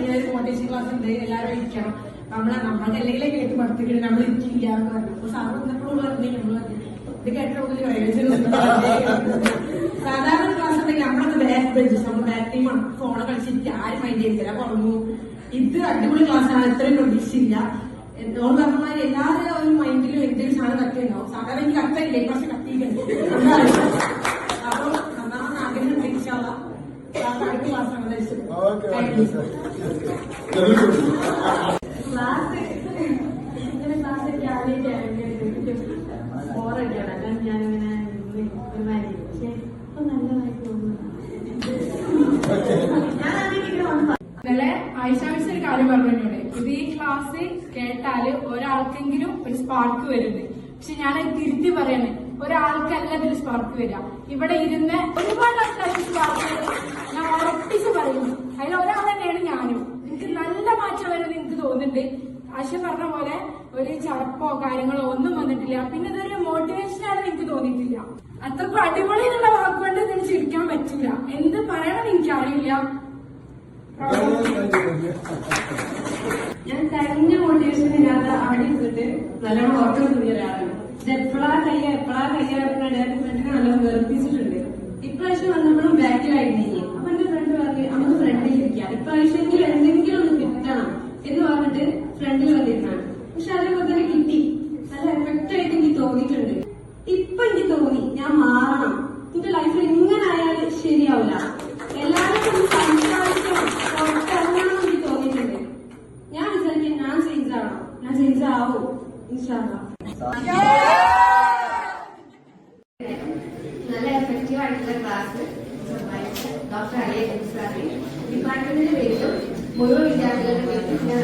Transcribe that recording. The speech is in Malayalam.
ഇങ്ങനെ ഒരു മോട്ടിവേഷൻ ക്ലാസ് ഉണ്ട്, എല്ലാവരും ഇരിക്കണം. നമ്മളുടെ അല്ലെങ്കിൽ കേട്ട് പഠിപ്പിക്കണം, നമ്മൾ ഇരിക്കില്ല എന്ന് പറഞ്ഞു. അപ്പൊ സാറ് വന്നപ്പോഴും പറഞ്ഞു നമ്മൾ ഇത് കേട്ട സാധാരണ ക്ലാസ് ഉണ്ടെങ്കിൽ നമ്മളത് ബാക്ക് ബെഞ്ചസ്, നമ്മൾ ബാക്ക് ടീമാണ്, ഫോണ് കളിച്ചിരിക്കുക, ആരും മൈൻഡ് ചെയ്തില്ല, പറഞ്ഞു. ഇത് അടിപൊളി ക്ലാസ്സാണ്, ഇത്രയും പ്രതീക്ഷയില്ല. ഓൾ പറഞ്ഞാൽ എല്ലാവരും ഒരു മൈൻഡിലും എന്തെങ്കിലും സാധനം കത്തിയുണ്ടാവും. സാധാരണ എനിക്ക് കത്തില്ലേ, പക്ഷെ കത്തിയിട്ടുണ്ട്. അപ്പൊ നന്നാണെന്ന് ആഗ്രഹം പ്രതീക്ഷയുള്ള അടുത്ത ക്ലാസ് ആണ് ധരിച്ചത്. ക്ലാസ് ഇങ്ങനെ ക്ലാസ് ഒക്കെ ആദ്യമായിട്ടാണ് ബോറടിയാണ്. അല്ലാതെ ഞാനിങ്ങനെ പക്ഷെ ഇപ്പൊ നല്ലതായി തോന്നുന്നു. ഇന്നലെ ആയിഷ മിസ് ഒരു കാര്യം പറഞ്ഞിട്ടുണ്ട്, ഇത് ഈ ക്ലാസ് കേട്ടാല് ഒരാൾക്കെങ്കിലും ഒരു സ്പാർക്ക് വരുന്നത്. പക്ഷെ ഞാനത് തിരുത്തി പറയാണ്, ഒരാൾക്കല്ല ഇതിൽ സ്പാർക്ക് വരിക. ഇവിടെ ഇരുന്ന് ഒരുപാട് ആൾക്കാർക്ക് സ്പാർക്ക് വരും. ഞാൻ ഉറപ്പിച്ച് പറയുന്നു, അതിൽ ഒരാൾ തന്നെയാണ് ഞാനും. എനിക്ക് നല്ല മാറ്റം വരുന്നത് എനിക്ക് തോന്നുന്നുണ്ട്. ആശ പറഞ്ഞ പോലെ ഒരു ചടപ്പോ കാര്യങ്ങളോ ഒന്നും വന്നിട്ടില്ല. പിന്നെ ഇതൊരു മോട്ടിവേഷനാണെന്ന് എനിക്ക് തോന്നിയിട്ടില്ല. അത്രക്കും അടിപൊളി എന്നുള്ള വാക്കുകൊണ്ട് ഇതിന് ചിരിക്കാൻ പറ്റില്ല. എന്ത് പറയണമെന്ന് എനിക്കറിയില്ല. ഞാൻ കഴിഞ്ഞ മോട്ടിവേഷനില്ലാതെ അവിടെ ഇരുന്നിട്ട് നല്ലോണം ഓർക്കം കൂടിയ ഒരാളാണ്. ഇത് എപ്പോഴാ ഫ്രണ്ടിനെ നല്ലോണം വെറുപ്പിച്ചിട്ടുണ്ട്. ഇപ്രാവശ്യം വന്നപ്പോഴും ബാക്കിലായിരുന്നേ. അപ്പൊ എന്റെ ഫ്രണ്ട് പറഞ്ഞു നമുക്ക് ഫ്രണ്ടിൽ ഇരിക്കാം, ഇപ്രാവശ്യമെങ്കിലും എന്തെങ്കിലും ഒന്ന് കിട്ടണം എന്ന് പറഞ്ഞിട്ട് ഫ്രണ്ടിൽ വന്നിരുന്നാണ്. പക്ഷെ അതേപോലെ തന്നെ കിട്ടി. നല്ല എഫക്റ്റ് ആയിട്ട് എനിക്ക് തോന്നിയിട്ടുണ്ട്. ഇപ്പൊ എനിക്ക് തോന്നി ഞാൻ മാറണം, എന്റെ ലൈഫിൽ ഇങ്ങനെ ആയാൽ ശരിയാവില്ല, എല്ലാവരും സംസാരിക്കണം, പുറത്തിറങ്ങണം എനിക്ക് തോന്നിയിട്ടുണ്ട്. ഞാൻ വിചാരിക്കും ഞാൻ ചേഞ്ച് ആവണം, ഞാൻ ചേഞ്ച് ആവും ഇൻഷാ അല്ലാഹ്. നല്ല എഫക്റ്റീവ് ആയിട്ടുള്ള ക്ലാസ് ഡോക്ടർ അലിയ സാറി ഡിപ്പാർട്ട്മെന്റിന്റെ പേരിലും മുഴുവൻ വിദ്യാർത്ഥികളുടെ പേരിലും ഞാൻ